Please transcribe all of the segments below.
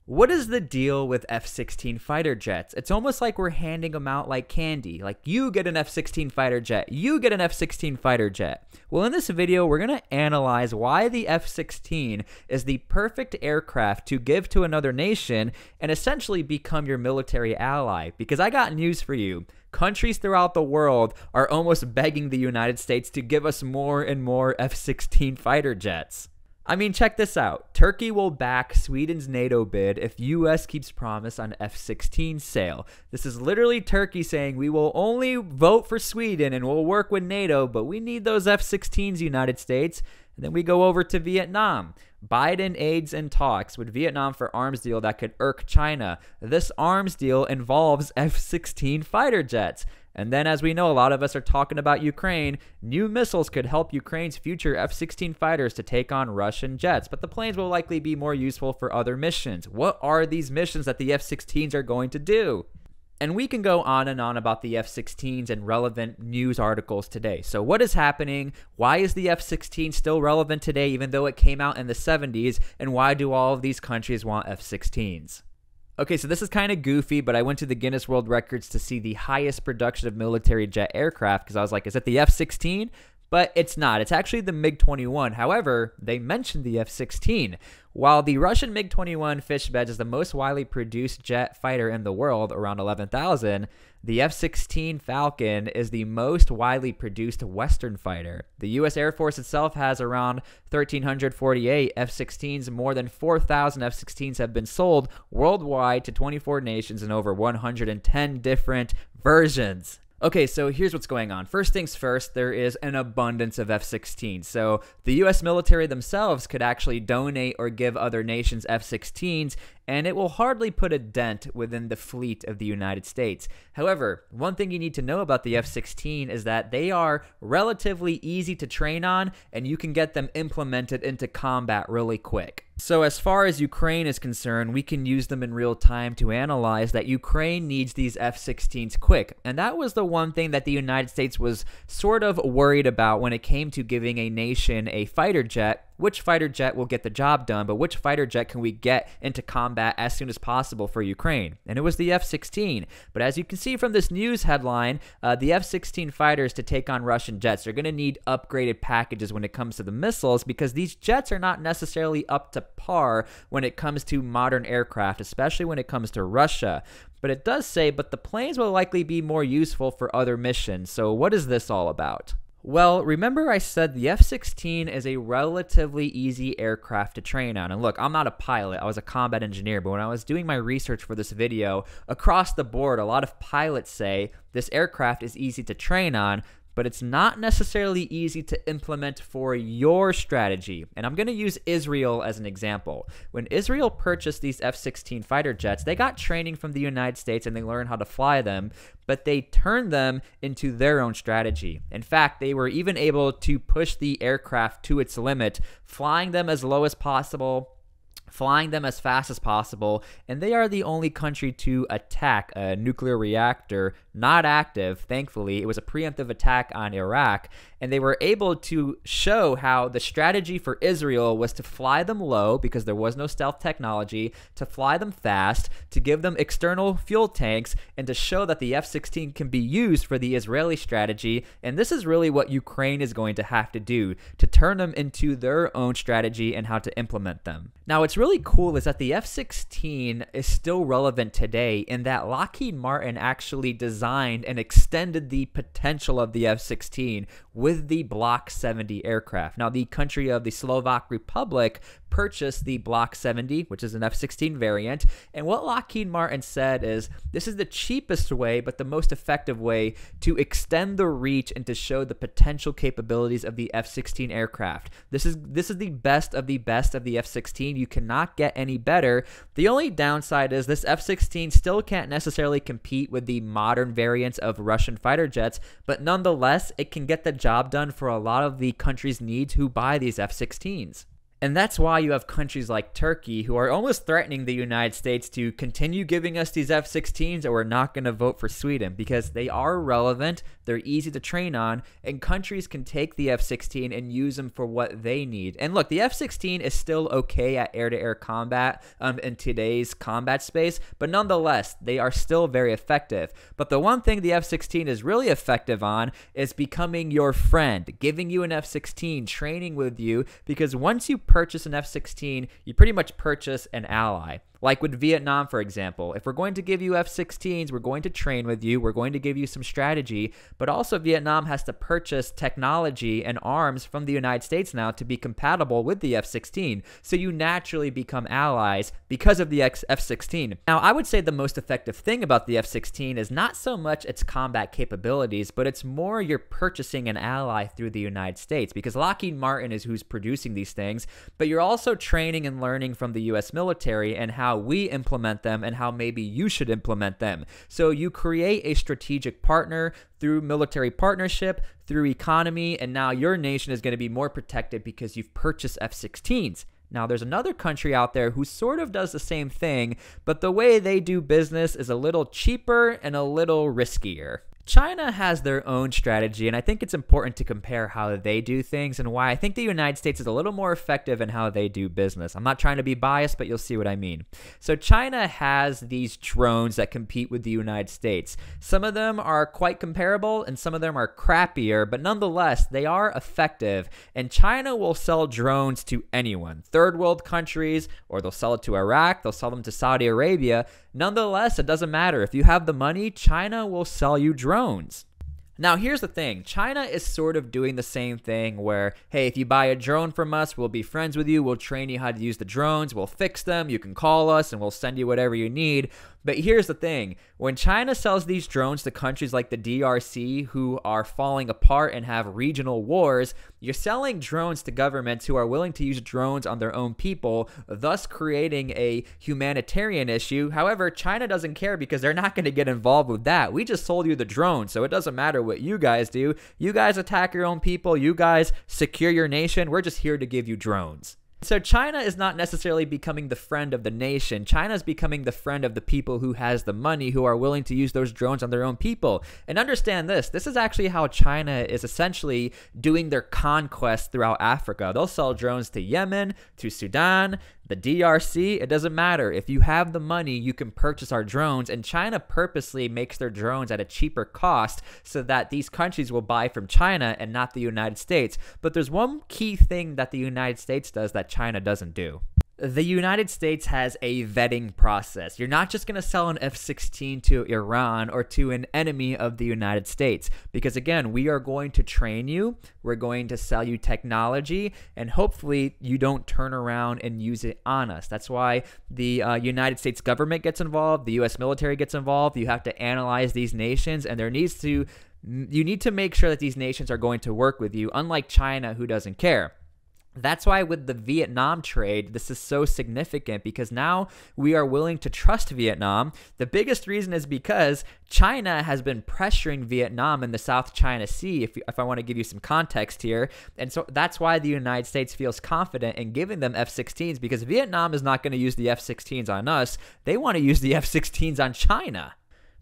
What is the deal with F-16 fighter jets? It's almost like we're handing them out like candy. Like, you get an F-16 fighter jet, you get an F-16 fighter jet. Well, in this video, we're going to analyze why the F-16 is the perfect aircraft to give to another nation and essentially become your military ally. Because I got news for you. Countries throughout the world are almost begging the United States to give us more and more F-16 fighter jets. I mean, check this out. Turkey will back Sweden's NATO bid if US keeps promise on F-16 sale. This is literally Turkey saying we will only vote for Sweden and we'll work with NATO, but we need those F-16s, United States. And then we go over to Vietnam. Biden aids in talks with Vietnam for arms deal that could irk China. This arms deal involves F-16 fighter jets. And then, as we know, a lot of us are talking about Ukraine. New missiles could help Ukraine's future F-16 fighters to take on Russian jets, but the planes will likely be more useful for other missions. What are these missions that the F-16s are going to do? And we can go on and on about the F-16s and relevant news articles today. So what is happening? Why is the F-16 still relevant today, even though it came out in the 70s? And why do all of these countries want F-16s? Okay, so this is kind of goofy, but I went to the Guinness World Records to see the highest production of military jet aircraft because I was like, is it the F-16? But it's not. It's actually the MiG-21. However, they mentioned the F-16. While the Russian MiG-21 Fishbed is the most widely produced jet fighter in the world, around 11,000, the F-16 Falcon is the most widely produced Western fighter. The U.S. Air Force itself has around 1,348 F-16s. More than 4,000 F-16s have been sold worldwide to 24 nations in over 110 different versions. Okay, so here's what's going on. First things first, there is an abundance of F-16s. So the U.S. military themselves could actually donate or give other nations F-16s, and it will hardly put a dent within the fleet of the United States. However, one thing you need to know about the F-16 is that they are relatively easy to train on, and you can get them implemented into combat really quick. So as far as Ukraine is concerned, we can use them in real time to analyze that Ukraine needs these F-16s quick. And that was the one thing that the United States was sort of worried about when it came to giving a nation a fighter jet. Which fighter jet will get the job done, but which fighter jet can we get into combat as soon as possible for Ukraine? And it was the F-16. But as you can see from this news headline, the F-16 fighters to take on Russian jets are going to need upgraded packages when it comes to the missiles because these jets are not necessarily up to par when it comes to modern aircraft, especially when it comes to Russia. But it does say, but the planes will likely be more useful for other missions. So what is this all about? Well, remember I said the F-16 is a relatively easy aircraft to train on. And look, I'm not a pilot. I was a combat engineer. But when I was doing my research for this video, across the board, a lot of pilots say this aircraft is easy to train on, but it's not necessarily easy to implement for your strategy. And I'm going to use Israel as an example. When Israel purchased these F-16 fighter jets, they got training from the United States and they learned how to fly them, but they turned them into their own strategy. In fact, they were even able to push the aircraft to its limit, flying them as low as possible, flying them as fast as possible, and they are the only country to attack a nuclear reactor, not active, thankfully. It was a preemptive attack on Iraq, and they were able to show how the strategy for Israel was to fly them low because there was no stealth technology, to fly them fast, to give them external fuel tanks, and to show that the F-16 can be used for the Israeli strategy. And this is really what Ukraine is going to have to do, to turn them into their own strategy and how to implement them. Now, what's really cool is that the F-16 is still relevant today in that Lockheed Martin actually designed and extended the potential of the F-16 with the Block 70 aircraft. Now, the country of the Slovak Republic purchased the Block 70, which is an F-16 variant, and what Lockheed Martin said is this is the cheapest way but the most effective way to extend the reach and to show the potential capabilities of the F-16 aircraft. This is the best of the F-16. You cannot get any better. The only downside is this F-16 still can't necessarily compete with the modern variants of Russian fighter jets, but nonetheless, it can get the job done for a lot of the countries' needs who buy these F-16s. And that's why you have countries like Turkey who are almost threatening the United States to continue giving us these F-16s, or we're not going to vote for Sweden, because they are relevant, they're easy to train on, and countries can take the F-16 and use them for what they need. And look, the F-16 is still okay at air-to-air combat in today's combat space, but nonetheless, they are still very effective. But the one thing the F-16 is really effective on is becoming your friend, giving you an F-16, training with you, because once you purchase an F-16, you pretty much purchase an ally. Like with Vietnam, for example, if we're going to give you F-16s, we're going to train with you, we're going to give you some strategy, but also Vietnam has to purchase technology and arms from the United States now to be compatible with the F-16. So you naturally become allies because of the F-16. Now, I would say the most effective thing about the F-16 is not so much its combat capabilities, but it's more you're purchasing an ally through the United States, because Lockheed Martin is who's producing these things, but you're also training and learning from the US military and how we implement them and how maybe you should implement them. So you create a strategic partner through military partnership, through economy, and now your nation is going to be more protected because you've purchased F-16s. Now, there's another country out there who sort of does the same thing, but the way they do business is a little cheaper and a little riskier. China has their own strategy, and I think it's important to compare how they do things and why I think the United States is a little more effective in how they do business. I'm not trying to be biased, but you'll see what I mean. So China has these drones that compete with the United States. Some of them are quite comparable, and some of them are crappier, but nonetheless, they are effective, and China will sell drones to anyone. Third world countries, or they'll sell it to Iraq, they'll sell them to Saudi Arabia. Nonetheless, it doesn't matter. If you have the money, China will sell you drones. Now, here's the thing. China is sort of doing the same thing where, hey, if you buy a drone from us, we'll be friends with you. We'll train you how to use the drones. We'll fix them. You can call us and we'll send you whatever you need. But here's the thing. When China sells these drones to countries like the DRC who are falling apart and have regional wars, you're selling drones to governments who are willing to use drones on their own people, thus creating a humanitarian issue. However, China doesn't care because they're not going to get involved with that. We just sold you the drone, so it doesn't matter what you guys do. You guys attack your own people. You guys secure your nation. We're just here to give you drones. So China is not necessarily becoming the friend of the nation. China is becoming the friend of the people who has the money, who are willing to use those drones on their own people. And understand this. This is actually how China is essentially doing their conquest throughout Africa. They'll sell drones to Yemen, to Sudan, the DRC. It doesn't matter. If you have the money, you can purchase our drones. And China purposely makes their drones at a cheaper cost so that these countries will buy from China and not the United States. But there's one key thing that the United States does that China doesn't do. The United States has a vetting process. You're not just going to sell an F-16 to Iran or to an enemy of the United States, because again, we are going to train you, we're going to sell you technology, and hopefully you don't turn around and use it on us. That's why the United States government gets involved, the US military gets involved. You have to analyze these nations, and you need to make sure that these nations are going to work with you, unlike China, who doesn't care. That's why with the Vietnam trade, this is so significant, because now we are willing to trust Vietnam. The biggest reason is because China has been pressuring Vietnam in the South China Sea, if I want to give you some context here. And so that's why the United States feels confident in giving them F-16s, because Vietnam is not going to use the F-16s on us. They want to use the F-16s on China.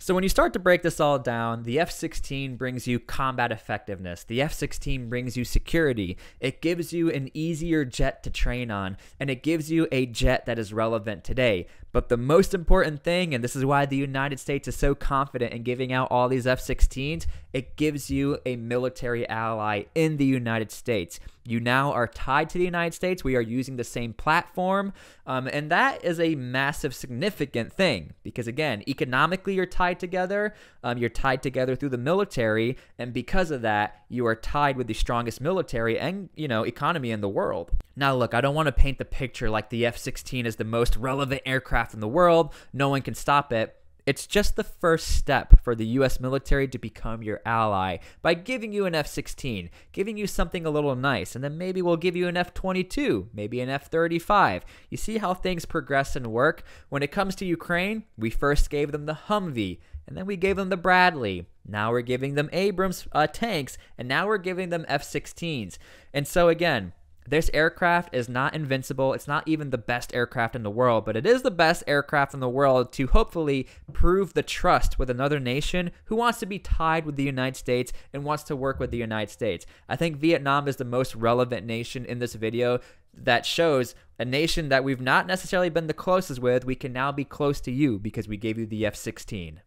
So when you start to break this all down, the F-16 brings you combat effectiveness. The F-16 brings you security. It gives you an easier jet to train on, and it gives you a jet that is relevant today. But the most important thing, and this is why the United States is so confident in giving out all these F-16s, it gives you a military ally in the United States. You now are tied to the United States. We are using the same platform, and that is a massive, significant thing, because again, economically you're tied together. You're tied together through the military, and because of that, you are tied with the strongest military and economy in the world. Now, look, I don't want to paint the picture like the F-16 is the most relevant aircraft in the world. No one can stop it. It's just the first step for the US military to become your ally by giving you an F-16, giving you something a little nice, and then maybe we'll give you an F-22, maybe an F-35. You see how things progress and work? When it comes to Ukraine, we first gave them the Humvee, and then we gave them the Bradley. Now we're giving them Abrams tanks, and now we're giving them F-16s. And so again, This aircraft is not invincible. It's not even the best aircraft in the world, but it is the best aircraft in the world to hopefully prove the trust with another nation who wants to be tied with the United States and wants to work with the United States. I think Vietnam is the most relevant nation in this video that shows a nation that we've not necessarily been the closest with. We can now be close to you because we gave you the F-16.